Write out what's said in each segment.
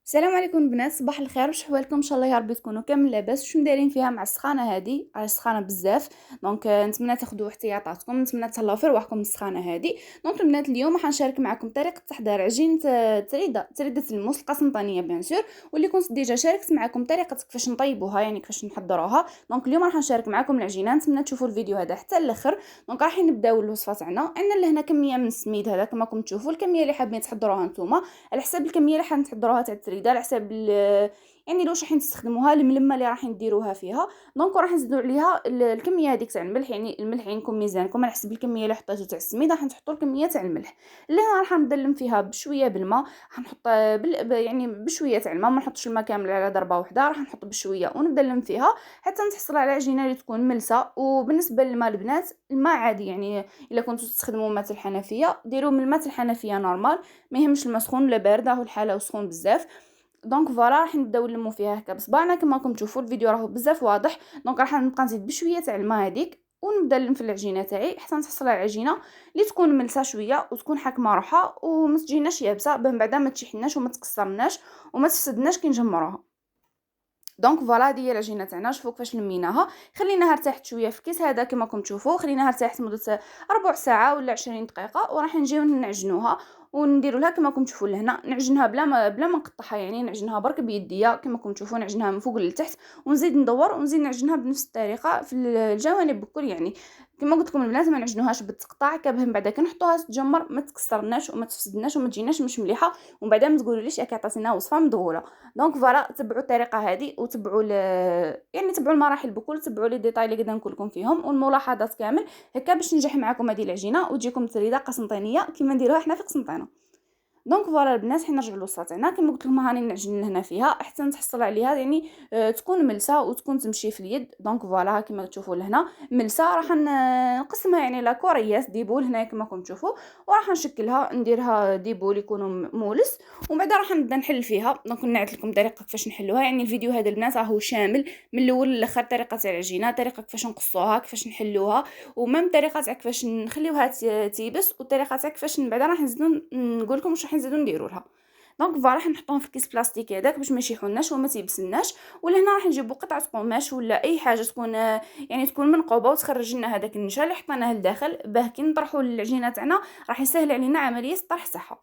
السلام عليكم البنات، صباح الخير. واش حوالكم؟ ان شاء الله يا ربي تكونوا كامل لاباس. واش مدايرين فيها مع السخانه هذه؟ راه سخانه بزاف. دونك نتمنى تاخذوا احتياطاتكم، نتمنى تهلاو في رواحكم من السخانه هذه. دونك البنات اليوم راح نشارك معكم طريقه تحضير عجينه تريده الموس القسنطينيه بيان سور، واللي كنت ديجا شاركت معكم طريقه كيفاش نطيبوها، يعني كيفاش نحضروها. دونك اليوم راح نشارك معكم العجينه، نتمنى تشوفوا الفيديو هذا حتى الاخر. دونك راح نبداو الوصفه تاعنا. عندنا لهنا كميه من السميد هذا كما راكم تشوفوا، الكميه اللي حابين تحضروها نتوما على حساب الكميه اللي حنحضروها تاع التريده، على حساب يعني لواش راح نستخدموها، الملمه اللي راح نديروها فيها. دونك راح نزيدوا عليها الكميه هذيك تاع الملح، يعني الملح عندكم ميزانكم على حسب الكميه اللي حطيتو تاع السميد راح تحطوا الكميه تاع الملح. اللي انا راح ندلم فيها بشويه بالماء، راح نحط يعني بشويه تاع الماء، ما نحطش الماء كامل على ضربه واحده، راح نحط بشويه وندلم فيها حتى نتحصل على عجينه اللي تكون ملسه. وبالنسبه للماء البنات، الماء عادي يعني الا كنتو تستخدموا ماء الحنفيه ديروا من الماء الحنفيه نورمال، ما يهمش الماء سخون ولا بارد، راهو الحاله سخون بزاف. دونك فوالا راح نبداو نلمو فيها هكا بصبعنا كما راكم تشوفوا، الفيديو راهو بزاف واضح. دونك راح نبقى نزيد بشويه تاع الماء هذيك ونبدا نلم في العجينه تاعي حتى نحصل على العجينه اللي تكون ملسه شويه وتكون حاكمه روحها وما تجيناش يابسه، باه من بعدا ما تشحناش وما تكسرناش وما تفسدناش كي نجمروها. دونك فوالا هذه هي العجينه تاعنا. شوفوا كيفاش لميناها، خليناها ارتاحت شويه في الكيس هذا كما راكم تشوفوا، خليناها ارتاحت مده ربع ساعه ولا 20 دقيقه، وراح نجيو نعجنوها ونديروا لها كما راكم تشوفوا لهنا. نعجنها بلا ما نقطعها، يعني نعجنها برك بيديا كما راكم تشوفوا، نعجنها من فوق لتحت ونزيد ندور ونزيد نعجنها بنفس الطريقه في الجوانب بكل، يعني كما قلت لكم البنات ما نعجنوهاش بالتقطاع كبه، من بعد كي نحطوها تتجمر ما تكسرناش وما تفسدناش وما تجيناش مش مليحه، ومن بعد ما تقولوليش راكي عطاتينا وصفه مدغوله. دونك فوالا تبعوا الطريقه هذه وتبعوا يعني تبعوا المراحل بكل، تبعوا لي ديتاي اللي قد نقول لكم فيهم والملاحظات كامل هكا باش تنجح معكم هذه العجينه وتجيكم تريده قسنطينيه كيما نديروها حنا في قسنطينه. دونك فوالا البنات حنا نرجعوا للوصفه تاعنا. كما قلت لكم هاني نعجن هنا فيها حتى نتحصل عليها، يعني تكون ملسه وتكون تمشي في اليد. دونك فوالا كما تشوفوا لهنا ملسه، راح نقسمها يعني لا كورياس ديبول هنا كما راكم تشوفوا، وراح نشكلها نديرها ديبول يكونوا مولس، ومن بعد راح نبدا نحل فيها. دونك نعيط لكم طريقه كيفاش نحلوها، يعني الفيديو هذا البنات راهو شامل من الاول للاخر، طريقه تاع العجينه، طريقه كيفاش نقصوها، كيفاش نحلوها، ومام طريقه تاع كيفاش نخليوها تيبس، والطريقه تاع كيفاش من بعد راح نزيدو نقول لكم واش راح نزيدو نديروا لها. دونك فوالا راح نحطوهم في كيس بلاستيك هذاك باش ما يشيحوناش وما تيبسناش. ولا هنا راح نجيبوا قطعه قماش ولا اي حاجه تكون يعني تكون منقوبه وتخرج لنا هذاك النشا اللي حطيناه لداخل، باه كي نطرحوا العجينه تاعنا راح يسهل علينا عمليه الطرح تاعها.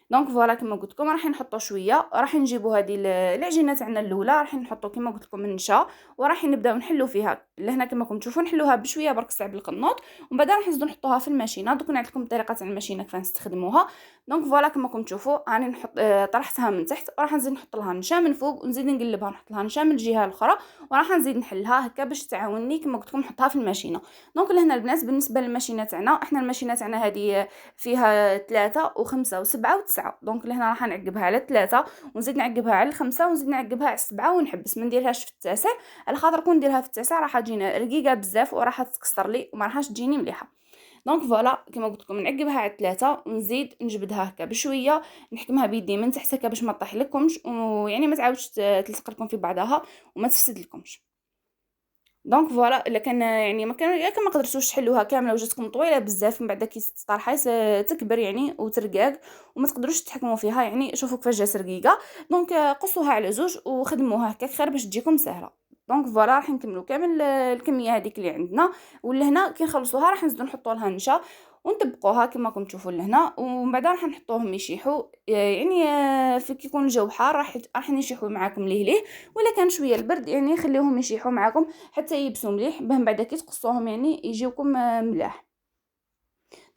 دونك فوالا كما قلت لكم راح نحطوا شويه، راح نجيبوا هذه العجينه تاعنا الاولى راح نحطوا كما قلت لكم النشا، وراح نبداو نحلو فيها لهنا كما راكم تشوفوا، نحلوها بشويه برك صعب القنوط، ومن بعد راح نزيدو نحطوها في الماشينه. دوك نعطيكم لكم الطريقه تاع الماشينه كيف نستخدموها. دونك فوالا كما راكم تشوفوا راني نحط طرحتها من تحت، وراح نزيد نحط لها نشا من فوق ونزيد نقلبها نحط لها نشا من الجهه الاخرى، وراح نزيد نحلها هكا باش تعاونني كما قلت لكم نحطها في الماشينه. دونك لهنا البنات بالنسبه للماشينه تاعنا، احنا الماشينه تاعنا هذه فيها 3 و5 و7 و9. دونك لهنا راح نعقبها على 3 ونزيد نعقبها على 5 ونزيد نعقبها على 7 ونحبس، ما نديرهاش في التاسع، على خاطر كون نديرها في التاسع راح تجينا رقيقه بزاف وراح تكسر لي وما راحش تجيني مليحه. دونك فوالا كما قلت لكم نعقبها على 3 ونزيد نجبدها هكا بشويه، نحكمها بيدي من تحت هكا باش ما تطيح لكمش، ويعني ما تعاودش تلصق لكم في بعضها وما تفسد لكمش. دونك فوالا الا كان يعني ما قدرتوش تحلوها كامله وجاتكم طويله بزاف، من بعد كي تطرحي تكبر يعني وترقاق وما تقدروش تتحكموا فيها، يعني شوفوا كيفاش جات رقيقه. دونك قصوها على زوج وخدموها هكاك خير باش تجيكم سهله. دونك فوالا راح نكملوا كامل الكميه هذيك اللي عندنا، ولهنا كي نخلصوها راح نزيدو نحطوا لها نشا ونطبقوها كما راكم تشوفوا لهنا، ومن بعد راح نحطوهم يشيحوا يعني في كي يكون الجو حار راح يشيحوا معاكم ليه، ولا كان شويه البرد يعني خليهم يشيحوا معاكم حتى يبسوا مليح، باه من بعد كي تقصوهم يعني يجيوكم ملاح.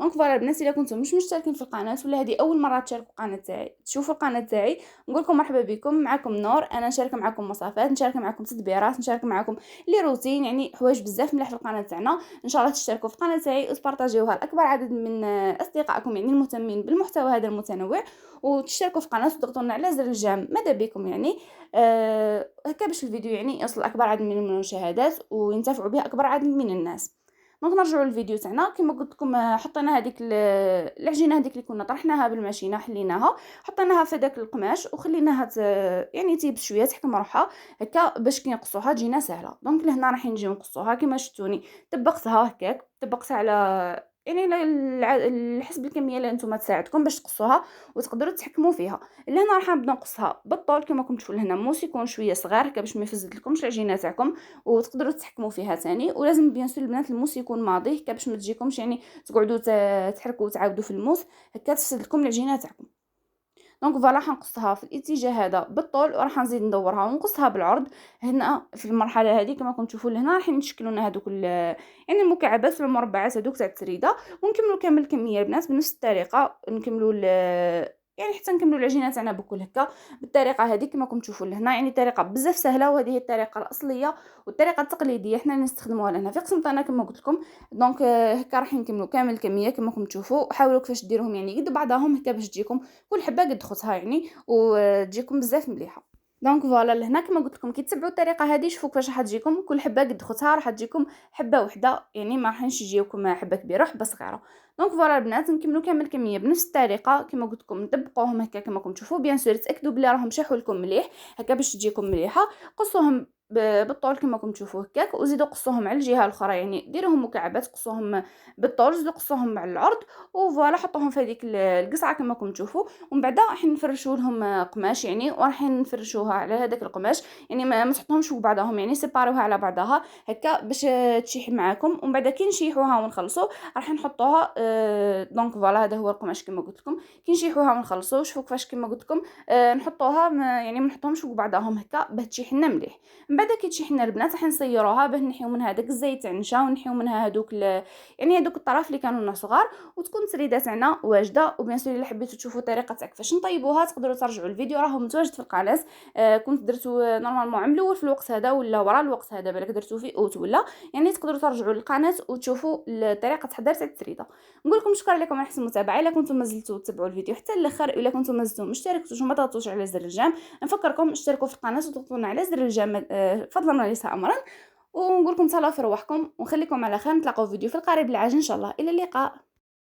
دونك فوالا البنات الا كنتم مش مشتركين في القناه ولا هذه اول مره تشاركوا القناه تاعي تشوفوا القناه تاعي، نقول لكم مرحبا بكم. معكم نور، انا نشارك معكم وصفات، نشارك معكم تدبيرات، نشارك معكم لي روتين، يعني حوايج بزاف ملاح في القناه تاعنا. ان شاء الله تشتركوا في القناه تاعي وتبارطاجيوها لاكبر عدد من اصدقائكم يعني المهتمين بالمحتوى هذا المتنوع، وتشتركوا في القناه وتضغطوا على زر الجرس ماذا بكم يعني هكا باش الفيديو يعني يوصل اكبر عدد من المشاهدات وينتفعوا به اكبر عدد من الناس. دونك نرجعوا للفيديو تاعنا. كما قلت لكم حطينا هذيك العجينه هذيك اللي كنا طرحناها بالماشينه، حليناها حطيناها في داك القماش وخليناها يعني تيبس شويه تحكم روحها هكا باش كي نقصوها تجينا سهله. دونك لهنا راح نجيو نقصوها كما شفتوني، طبقتها هكاك، طبقتها على يعني الحسب الكميه اللي نتوما تساعدكم باش تقصوها وتقدروا تحكموا فيها. لهنا راح نبدا نقصها بالطول كما راكم تشوفوا لهنا موس يكون شويه صغار هكا باش ما يفزدلكمش العجينه تاعكم وتقدروا تحكموا فيها ثاني. ولازم بيان سور البنات الموس يكون ماضي هكا باش ما تجيكمش يعني تقعدوا تحركوا وتعاودوا في الموس هكا تفسد لكم العجينه تاعكم. دونك فوالا راح نقصها في الاتجاه هذا بالطول وراح نزيد ندورها ونقصها بالعرض. هنا في المرحله هذه كما راكم تشوفوا لهنا راح نشكلوا لنا هذوك يعني المكعبات والمربعات هذوك تاع التريده ونكملوا كامل الكميه البنات بنفس الطريقه نكملوا يعني حتى نكملوا العجينه تاعنا بكل هكا بالطريقه هذه كما راكم تشوفوا لهنا. يعني طريقه بزاف سهله وهذه هي الطريقه الاصليه والطريقه التقليديه حنا نستخدموها لهنا في قسنطينه كما قلت لكم. دونك هكا راح نكملوا كامل الكميه كما راكم تشوفوا. حاولوا كيفاش ديروهم يعني قد بعضهم هكا باش تجيكم كل حبه قد خوتها يعني وتجيكم بزاف مليحه. دونك فوالا لهنا كما قلت لكم كي تتبعوا الطريقه هذه شوفوا كيفاش راح تجيكم كل حبه قد خوتها راح تجيكم حبه وحده يعني ما راحش يجيوكم حبه كبيره وحبه صغيره. دونك فوالا البنات نكملوا كامل الكميه بنفس الطريقه كما قلت لكم نطبقوهم هكا كما راكم تشوفوا. بيان سور تاكدوا بلي راهم شاحوا لكم مليح هكا باش تجيكم مليحه. قصوهم بالطول كما راكم تشوفوا هكاك وزيدوا قصوهم على الجهه الاخرى يعني ديروهم مكعبات قصوهم بالطول زيدوا قصوهم على العرض وفوالا حطوهم في هذيك القصعه كما راكم تشوفوا. ومن بعد راح نفرشوا لهم قماش يعني وراح نفرشوها على هذاك القماش يعني ما تحطوهمش فوق بعضهم يعني سيباروها على بعضها هكا باش تشيح معاكم. ومن بعد كي نشيحوها ونخلصوا راح نحطوها دونك فوالا هذا هو القماش كما قلت لكم. كي نشيحوها ونخلصوا شوفوا كيفاش كما قلت لكم نحطوها يعني ما نحطوهمش فوق بعضهم هكا باش تشيح لنا مليح. من بعد كي تشيح لنا البنات راح نصيروها باه نحيو منها داك الزيت تاع النشا ونحيو منها هذوك يعني هذوك الطراف اللي كانوا صغار وتكون التريده تاعنا واجده. وبيان سور الا حبيتوا تشوفوا طريقه تاع كيفاش نطيبوها تقدروا ترجعوا الفيديو راه متواجد في القناه. كنت درتو نورمالمون عام الاول في الوقت هذا ولا ورا الوقت هذا بالك درتو في اوت ولا يعني تقدروا ترجعوا للقناه وتشوفوا طريقه تحضير تاع التريده. نقول لكم شكرا لكم على حسن المتابعه. الا كنتم مازلتوا تتبعوا الفيديو حتى الاخر الا كنتم مازلتوا مشتركتوش وما ضغطوش على زر الجيم نفكركم اشتركوا في القناه وتضغطوا على زر الجيم فضلا وليس امرا. ونقول لكم تهلاو في رواحكم ونخليكم على خير. نتلاقاو في فيديو في القريب العاجل ان شاء الله. الى اللقاء.